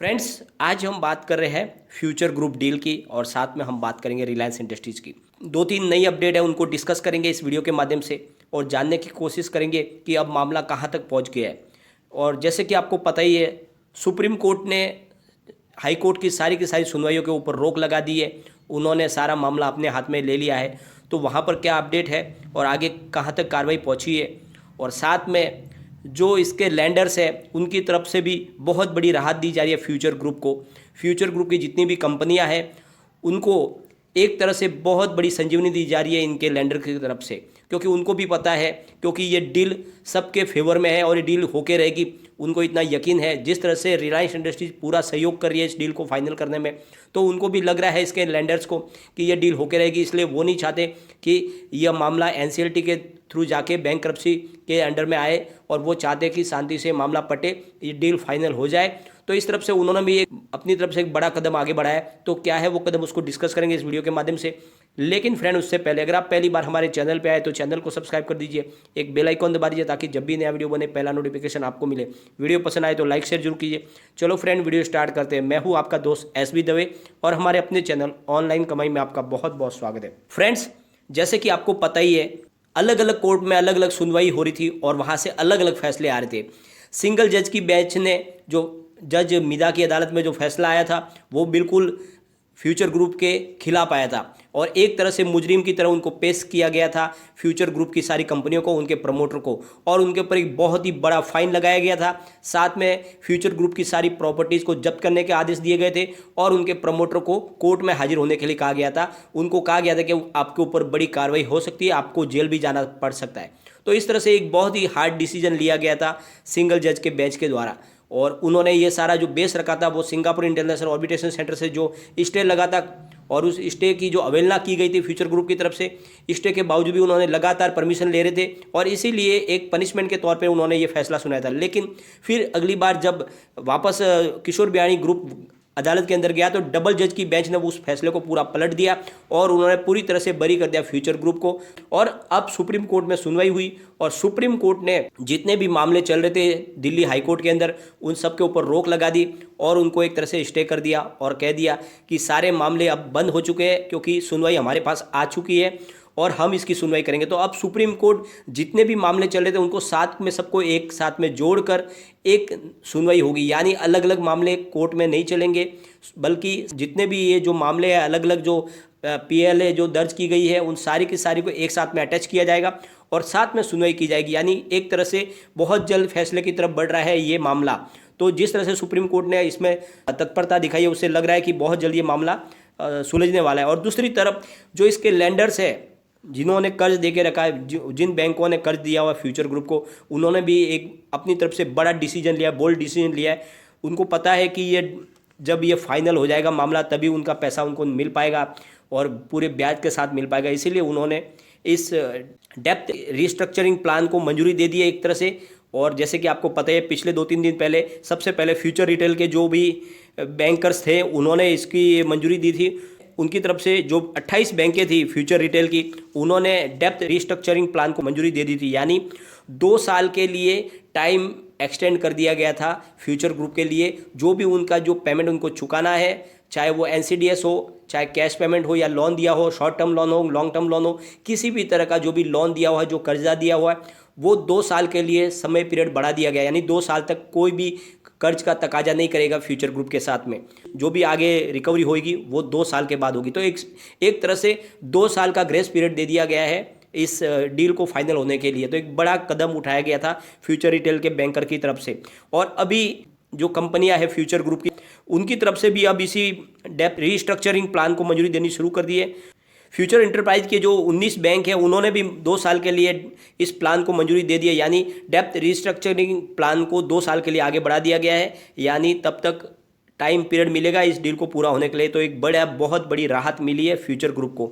Friends, आज हम बात कर रहे हैं फ्यूचर ग्रुप डील की और साथ में हम बात करेंगे रिलायंस इंडस्ट्रीज़ की। दो तीन नई अपडेट है, उनको डिस्कस करेंगे इस वीडियो के माध्यम से और जानने की कोशिश करेंगे कि अब मामला कहां तक पहुंच गया है। और जैसे कि आपको पता ही है, सुप्रीम कोर्ट ने हाई कोर्ट की सारी सुनवाइयों के ऊपर रोक लगा दी है। उन्होंने सारा मामला अपने हाथ में ले लिया है। तो वहाँ पर क्या अपडेट है और आगे कहाँ तक कार्रवाई पहुँची है, और साथ में जो इसके लैंडर्स हैं उनकी तरफ से भी बहुत बड़ी राहत दी जा रही है फ्यूचर ग्रुप को। फ्यूचर ग्रुप की जितनी भी कंपनियां हैं उनको एक तरह से बहुत बड़ी संजीवनी दी जा रही है इनके लैंडर की तरफ से, क्योंकि उनको भी पता है, क्योंकि ये डील सबके फेवर में है और ये डील होके रहेगी। उनको इतना यकीन है, जिस तरह से रिलायंस इंडस्ट्रीज पूरा सहयोग कर रही है इस डील को फाइनल करने में, तो उनको भी लग रहा है इसके लैंडर्स को कि ये डील होके रहेगी। इसलिए वो नहीं चाहते कि यह मामला एनसीएलटी के थ्रू जाके बैंक्रप्सी के अंडर में आए, और वो चाहते कि शांति से मामला पटे, ये डील फाइनल हो जाए। तो इस तरफ से उन्होंने भी एक अपनी तरफ से एक बड़ा कदम आगे बढ़ाया है। तो क्या है वो कदम, उसको डिस्कस करेंगे इस वीडियो के माध्यम से। लेकिन फ्रेंड, उससे पहले अगर आप पहली बार हमारे चैनल पे आए तो चैनल को सब्सक्राइब कर दीजिए, एक बेल आइकॉन दबा दीजिए ताकि जब भी नया वीडियो बने पहला नोटिफिकेशन आपको मिले। वीडियो पसंद आए तो लाइक शेयर जरूर कीजिए। चलो फ्रेंड, वीडियो स्टार्ट करते हैं। मैं हूँ आपका दोस्त एसबी दवे और हमारे अपने चैनल ऑनलाइन कमाई में आपका बहुत बहुत स्वागत है। फ्रेंड्स, जैसे कि आपको पता ही है, अलग अलग कोर्ट में अलग अलग सुनवाई हो रही थी और वहाँ से अलग अलग फैसले आ रहे थे। सिंगल जज की बेंच ने, जो जज मिदा की अदालत में जो फैसला आया था, वो बिल्कुल फ्यूचर ग्रुप के खिलाफ आया था और एक तरह से मुजरिम की तरह उनको पेश किया गया था फ्यूचर ग्रुप की सारी कंपनियों को, उनके प्रमोटर को, और उनके ऊपर एक बहुत ही बड़ा फाइन लगाया गया था। साथ में फ्यूचर ग्रुप की सारी प्रॉपर्टीज़ को जब्त करने के आदेश दिए गए थे और उनके प्रमोटर को कोर्ट में हाजिर होने के लिए कहा गया था। उनको कहा गया था कि आपके ऊपर बड़ी कार्रवाई हो सकती है, आपको जेल भी जाना पड़ सकता है। तो इस तरह से एक बहुत ही हार्ड डिसीजन लिया गया था सिंगल जज के बेंच के द्वारा, और उन्होंने ये सारा जो बेस रखा था वो सिंगापुर इंटरनेशनल ऑर्बिटेशन सेंटर से जो स्टे लगा था, और उस स्टे की जो अवहेलना की गई थी फ्यूचर ग्रुप की तरफ से, स्टे के बावजूद भी उन्होंने लगातार परमिशन ले रहे थे और इसीलिए एक पनिशमेंट के तौर पे उन्होंने ये फैसला सुनाया था। लेकिन फिर अगली बार जब वापस किशोर बियाणी ग्रुप अदालत के अंदर गया तो डबल जज की बेंच ने उस फैसले को पूरा पलट दिया और उन्होंने पूरी तरह से बरी कर दिया फ्यूचर ग्रुप को। और अब सुप्रीम कोर्ट में सुनवाई हुई और सुप्रीम कोर्ट ने जितने भी मामले चल रहे थे दिल्ली हाई कोर्ट के अंदर, उन सब के ऊपर रोक लगा दी और उनको एक तरह से स्टे कर दिया और कह दिया कि सारे मामले अब बंद हो चुके हैं, क्योंकि सुनवाई हमारे पास आ चुकी है और हम इसकी सुनवाई करेंगे। तो अब सुप्रीम कोर्ट जितने भी मामले चल रहे थे उनको साथ में, सबको एक साथ में जोड़कर एक सुनवाई होगी, यानी अलग अलग मामले कोर्ट में नहीं चलेंगे, बल्कि जितने भी ये जो मामले हैं अलग अलग जो पीएलए जो दर्ज की गई है उन सारी की सारी को एक साथ में अटैच किया जाएगा और साथ में सुनवाई की जाएगी। यानी एक तरह से बहुत जल्द फैसले की तरफ बढ़ रहा है ये मामला। तो जिस तरह से सुप्रीम कोर्ट ने इसमें तत्परता दिखाई है, उससे लग रहा है कि बहुत जल्द ये मामला सुलझने वाला है। और दूसरी तरफ जो इसके लैंडर्स है, जिन्होंने कर्ज दे के रखा है, जिन बैंकों ने कर्ज दिया हुआ फ्यूचर ग्रुप को, उन्होंने भी एक अपनी तरफ से बड़ा डिसीजन लिया, बोल्ड डिसीजन लिया है। उनको पता है कि ये जब ये फाइनल हो जाएगा मामला तभी उनका पैसा उनको मिल पाएगा और पूरे ब्याज के साथ मिल पाएगा। इसीलिए उन्होंने इस डेप्थ रिस्ट्रक्चरिंग प्लान को मंजूरी दे दी है एक तरह से। और जैसे कि आपको पता है, पिछले 2-3 दिन पहले सबसे पहले फ्यूचर रिटेल के जो भी बैंकर्स थे उन्होंने इसकी मंजूरी दी थी। उनकी तरफ से जो 28 बैंकें थी फ्यूचर रिटेल की, उन्होंने डेप्थ रिस्ट्रक्चरिंग प्लान को मंजूरी दे दी थी। यानी 2 साल के लिए टाइम एक्सटेंड कर दिया गया था फ्यूचर ग्रुप के लिए। जो भी उनका जो पेमेंट उनको चुकाना है, चाहे वो एनसीडीएस हो, चाहे कैश पेमेंट हो या लोन दिया हो, शॉर्ट टर्म लोन हो, लॉन्ग टर्म लोन हो, किसी भी तरह का जो भी लोन दिया हुआ है, जो कर्जा दिया हुआ है, वो 2 साल के लिए समय पीरियड बढ़ा दिया गया। यानी 2 साल तक कोई भी कर्ज का तकाजा नहीं करेगा फ्यूचर ग्रुप के साथ में। जो भी आगे रिकवरी होगी वो 2 साल के बाद होगी। तो एक तरह से 2 साल का ग्रेस पीरियड दे दिया गया है इस डील को फाइनल होने के लिए। तो एक बड़ा कदम उठाया गया था फ्यूचर रिटेल के बैंकर की तरफ से। और अभी जो कंपनियां हैं फ्यूचर ग्रुप की, उनकी तरफ से भी अब इसी डेप्थ रिस्ट्रक्चरिंग प्लान को मंजूरी देनी शुरू कर दी है। फ्यूचर एंटरप्राइज के जो 19 बैंक हैं उन्होंने भी 2 साल के लिए इस प्लान को मंजूरी दे दी है। यानी डेप्थ रिस्ट्रक्चरिंग प्लान को 2 साल के लिए आगे बढ़ा दिया गया है, यानी तब तक टाइम पीरियड मिलेगा इस डील को पूरा होने के लिए। तो एक बहुत बड़ी राहत मिली है फ्यूचर ग्रुप को।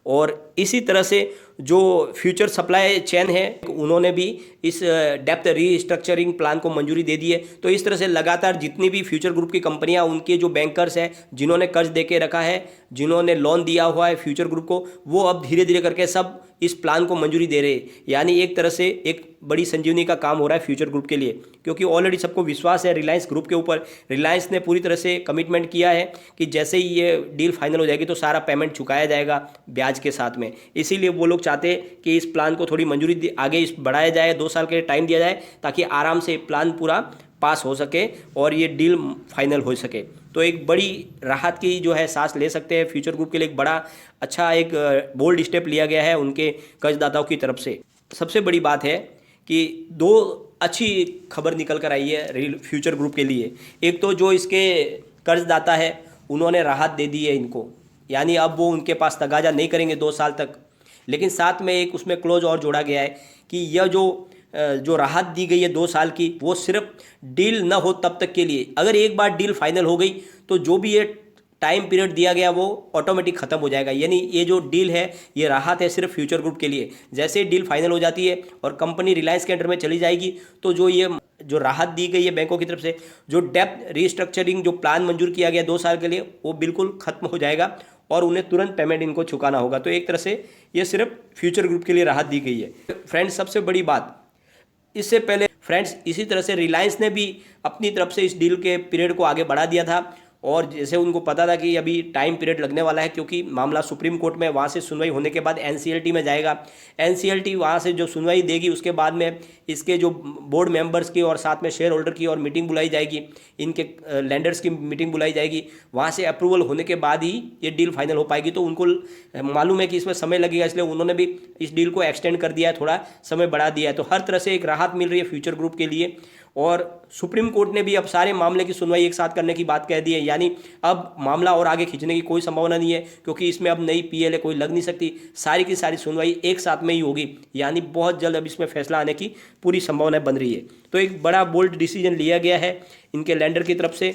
और इसी तरह से जो फ्यूचर सप्लाई चेन है उन्होंने भी इस डेप्थ रीस्ट्रक्चरिंग प्लान को मंजूरी दे दी है। तो इस तरह से लगातार जितनी भी फ्यूचर ग्रुप की कंपनियां, उनके जो बैंकर्स हैं जिन्होंने कर्ज दे के रखा है, जिन्होंने लोन दिया हुआ है फ्यूचर ग्रुप को, वो अब धीरे धीरे करके सब इस प्लान को मंजूरी दे रहे हैं। यानी एक तरह से एक बड़ी संजीवनी का काम हो रहा है फ्यूचर ग्रुप के लिए, क्योंकि ऑलरेडी सबको विश्वास है रिलायंस ग्रुप के ऊपर। रिलायंस ने पूरी तरह से कमिटमेंट किया है कि जैसे ही ये डील फाइनल हो जाएगी तो सारा पेमेंट चुकाया जाएगा ब्याज के साथ में। इसीलिए वो लोग चाहते हैं कि इस प्लान को थोड़ी मंजूरी आगे इस बढ़ाया जाए, 2 साल के टाइम दिया जाए, ताकि आराम से प्लान पूरा पास हो सके और ये डील फाइनल हो सके। तो एक बड़ी राहत की जो है सांस ले सकते हैं फ्यूचर ग्रुप के लिए। एक बड़ा अच्छा एक बोल्ड स्टेप लिया गया है उनके कर्जदाताओं की तरफ से। सबसे बड़ी बात है कि 2 अच्छी खबर निकल कर आई है फ्यूचर ग्रुप के लिए। एक तो जो इसके कर्जदाता है उन्होंने राहत दे दी है इनको, यानी अब वो उनके पास तगाजा नहीं करेंगे 2 साल तक। लेकिन साथ में एक उसमें क्लोज और जोड़ा गया है कि यह जो राहत दी गई है 2 साल की, वो सिर्फ डील न हो तब तक के लिए। अगर एक बार डील फाइनल हो गई तो जो भी ये टाइम पीरियड दिया गया वो ऑटोमेटिक ख़त्म हो जाएगा। यानी ये जो डील है, ये राहत है सिर्फ फ्यूचर ग्रुप के लिए। जैसे डील फाइनल हो जाती है और कंपनी रिलायंस के अंडर में चली जाएगी, तो जो राहत दी गई है बैंकों की तरफ से, जो डेप्थ रीस्ट्रक्चरिंग जो प्लान मंजूर किया गया 2 साल के लिए, वो बिल्कुल ख़त्म हो जाएगा और उन्हें तुरंत पेमेंट इनको चुकाना होगा। तो एक तरह से ये सिर्फ फ्यूचर ग्रुप के लिए राहत दी गई है। फ्रेंड्स, सबसे बड़ी बात, इससे पहले फ्रेंड्स इसी तरह से रिलायंस ने भी अपनी तरफ से इस डील के पीरियड को आगे बढ़ा दिया था। और जैसे उनको पता था कि अभी टाइम पीरियड लगने वाला है, क्योंकि मामला सुप्रीम कोर्ट में, वहाँ से सुनवाई होने के बाद एनसीएलटी में जाएगा। एनसीएलटी वहाँ से जो सुनवाई देगी उसके बाद में इसके जो बोर्ड मेंबर्स की और साथ में शेयर होल्डर की और मीटिंग बुलाई जाएगी, इनके लैंडर्स की मीटिंग बुलाई जाएगी। वहाँ से अप्रूवल होने के बाद ही ये डील फाइनल हो पाएगी। तो उनको मालूम है कि इसमें समय लगेगा, इसलिए उन्होंने भी इस डील को एक्सटेंड कर दिया है, थोड़ा समय बढ़ा दिया है। तो हर तरह से एक राहत मिल रही है फ्यूचर ग्रुप के लिए। और सुप्रीम कोर्ट ने भी अब सारे मामले की सुनवाई एक साथ करने की बात कह दी है। यानी अब मामला और आगे खींचने की कोई संभावना नहीं है, क्योंकि इसमें अब नई पीएलए कोई लग नहीं सकती। सारी की सारी सुनवाई एक साथ में ही होगी, यानी बहुत जल्द अब इसमें फैसला आने की पूरी संभावना बन रही है। तो एक बड़ा बोल्ड डिसीजन लिया गया है इनके लैंडर की तरफ से,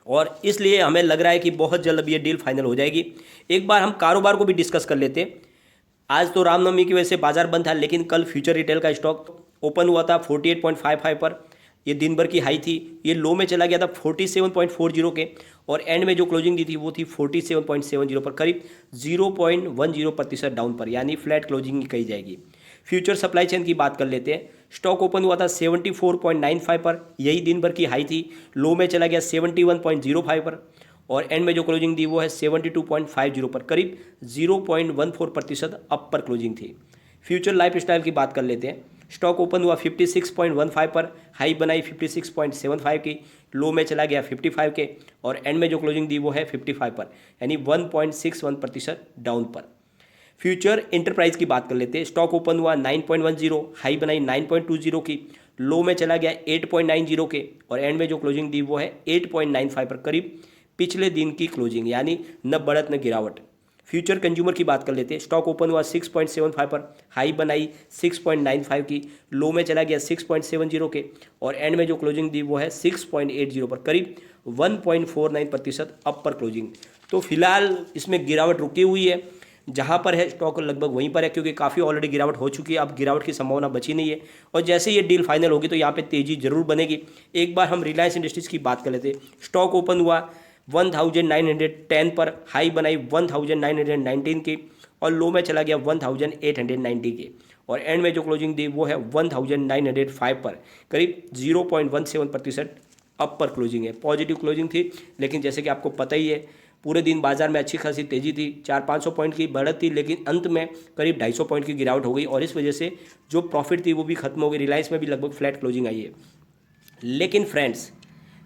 और इसलिए हमें लग रहा है कि बहुत जल्द अब ये डील फाइनल हो जाएगी। एक बार हम कारोबार को भी डिस्कस कर लेते हैं। आज तो रामनवमी की वजह से बाजार बंद था, लेकिन कल फ्यूचर रिटेल का स्टॉक ओपन हुआ था 48.55 पर। ये दिन भर की हाई थी, ये लो में चला गया था 47.40 के, और एंड में जो क्लोजिंग दी थी वो थी 47.70 पर, करीब 0.10% डाउन पर, यानी फ्लैट क्लोजिंग कही जाएगी। फ्यूचर सप्लाई चेन की बात कर लेते हैं। स्टॉक ओपन हुआ था 74.95 पर, यही दिन भर की हाई थी। लो में चला गया 71.05 पर, और एंड में जो क्लोजिंग दी वो है 72.50 पर, करीब 0.14% अप पर क्लोजिंग थी। फ्यूचर लाइफ स्टाइल की बात कर लेते हैं। स्टॉक ओपन हुआ 56.15 पर, हाई बनाई 56.75 की, लो में चला गया 55 के, और एंड में जो क्लोजिंग दी वो है 55 पर, यानी 1.61% डाउन पर। फ्यूचर इंटरप्राइज की बात कर लेते हैं। स्टॉक ओपन हुआ 9.10, हाई बनाई 9.20 की, लो में चला गया 8.90 के, और एंड में जो क्लोजिंग दी वो है 8.95 पर, करीब पिछले दिन की क्लोजिंग, यानी न बढ़त न गिरावट। फ्यूचर कंज्यूमर की बात कर लेते हैं। स्टॉक ओपन हुआ 6.75 पर, हाई बनाई 6.95 की, लो में चला गया 6.70 के, और एंड में जो क्लोजिंग दी वो है 6.80 पर, करीब 1.49% अप पर क्लोजिंग। तो फिलहाल इसमें गिरावट रुकी हुई है, जहाँ पर है स्टॉक लगभग वहीं पर है, क्योंकि काफ़ी ऑलरेडी गिरावट हो चुकी है, अब गिरावट की संभावना बची नहीं है। और जैसे ये डील फाइनल होगी तो यहाँ पे तेज़ी जरूर बनेगी। एक बार हम रिलायंस इंडस्ट्रीज़ की बात कर लेते हैं। स्टॉक ओपन हुआ 1910 पर, हाई बनाई 1919 की, और लो में चला गया 1890 के, और एंड में जो क्लोजिंग दी वो है 1905 पर, करीब 0.17% अप पर क्लोजिंग है। पॉजिटिव क्लोजिंग थी, लेकिन जैसे कि आपको पता ही है पूरे दिन बाजार में अच्छी खासी तेज़ी थी, 400-500 पॉइंट की बढ़त थी, लेकिन अंत में करीब 250 पॉइंट की गिरावट हो गई, और इस वजह से जो प्रॉफिट थी वो भी खत्म हो गई। रिलायंस में भी लगभग फ्लैट क्लोजिंग आई है। लेकिन फ्रेंड्स,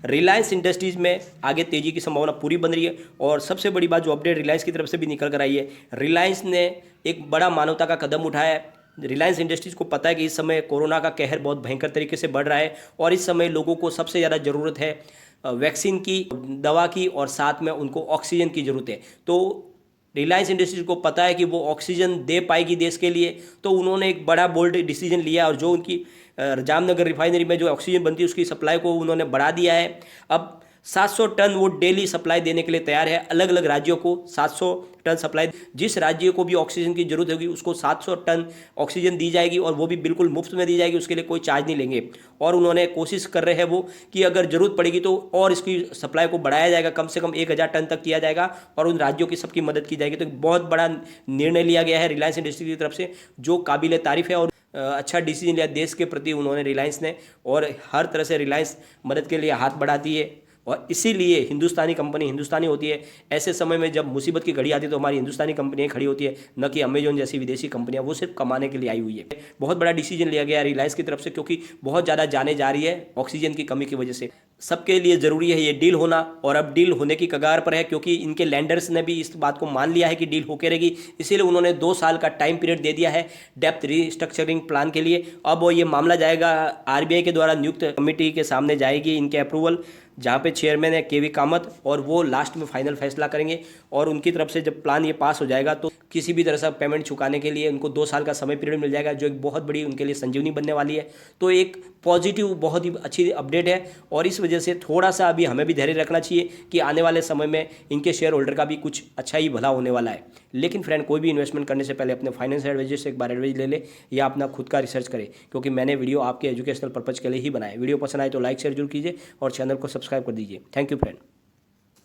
रिलायंस इंडस्ट्रीज़ में आगे तेज़ी की संभावना पूरी बन रही है। और सबसे बड़ी बात जो अपडेट रिलायंस की तरफ से भी निकल कर आई है, रिलायंस ने एक बड़ा मानवता का कदम उठाया है। रिलायंस इंडस्ट्रीज़ को पता है कि इस समय कोरोना का कहर बहुत भयंकर तरीके से बढ़ रहा है, और इस समय लोगों को सबसे ज़्यादा ज़रूरत है वैक्सीन की, दवा की, और साथ में उनको ऑक्सीजन की ज़रूरत है। तो रिलायंस इंडस्ट्रीज को पता है कि वो ऑक्सीजन दे पाएगी देश के लिए, तो उन्होंने एक बड़ा बोल्ड डिसीजन लिया, और जो उनकी जामनगर रिफाइनरी में जो ऑक्सीजन बनती है उसकी सप्लाई को उन्होंने बढ़ा दिया है। अब 700 टन वो डेली सप्लाई देने के लिए तैयार है। अलग अलग राज्यों को 700 टन सप्लाई, जिस राज्य को भी ऑक्सीजन की जरूरत होगी उसको 700 टन ऑक्सीजन दी जाएगी और वो भी बिल्कुल मुफ्त में दी जाएगी, उसके लिए कोई चार्ज नहीं लेंगे। और उन्होंने कोशिश कर रहे हैं वो कि अगर जरूरत पड़ेगी तो और इसकी सप्लाई को बढ़ाया जाएगा, कम से कम 1000 टन तक किया जाएगा और उन राज्यों की सबकी मदद की जाएगी। तो बहुत बड़ा निर्णय लिया गया है रिलायंस इंडस्ट्री की तरफ से, जो काबिल तारीफ है और अच्छा डिसीजन लिया देश के प्रति उन्होंने रिलायंस ने, और हर तरह से रिलायंस मदद के लिए हाथ बढ़ाती है। और इसीलिए हिंदुस्तानी कंपनी हिंदुस्तानी होती है। ऐसे समय में जब मुसीबत की घड़ी आती है तो हमारी हिंदुस्तानी कंपनियां खड़ी होती है, न कि अमेजोन जैसी विदेशी कंपनियां, वो सिर्फ कमाने के लिए आई हुई है। बहुत बड़ा डिसीजन लिया गया है रिलायंस की तरफ से, क्योंकि बहुत ज़्यादा जाने जा रही है ऑक्सीजन की कमी की वजह से। सबके लिए ज़रूरी है ये डील होना, और अब डील होने की कगार पर है, क्योंकि इनके लैंडर्स ने भी इस बात को मान लिया है कि डील होके रहेगी। इसीलिए उन्होंने 2 साल का टाइम पीरियड दे दिया है डेप्थ रिस्ट्रक्चरिंग प्लान के लिए। अब वो ये मामला जाएगा आरबीआई के द्वारा नियुक्त कमेटी के सामने, जाएगी इनके अप्रूवल, जहाँ पे चेयरमैन है केवी कामत, और वो लास्ट में फाइनल फैसला करेंगे। और उनकी तरफ से जब प्लान ये पास हो जाएगा तो किसी भी तरह से पेमेंट चुकाने के लिए उनको 2 साल का समय पीरियड मिल जाएगा, जो एक बहुत बड़ी उनके लिए संजीवनी बनने वाली है। तो एक पॉजिटिव बहुत ही अच्छी अपडेट है, और इस वजह से थोड़ा सा अभी हमें भी धैर्य रखना चाहिए कि आने वाले समय में इनके शेयर होल्डर का भी कुछ अच्छा ही भला होने वाला है। लेकिन फ्रेंड, कोई भी इन्वेस्टमेंट करने से पहले अपने फाइनेंशियल एडवाइजर से एक बार एडवाइस ले ले, या अपना खुद का रिसर्च करे, क्योंकि मैंने वीडियो आपके एजुकेशनल पर्पज़ के लिए ही बनाया। वीडियो पसंद आए तो लाइक शेयर जरूर कीजिए और चैनल को सब्सक्राइब कर दीजिए। Thank you friend.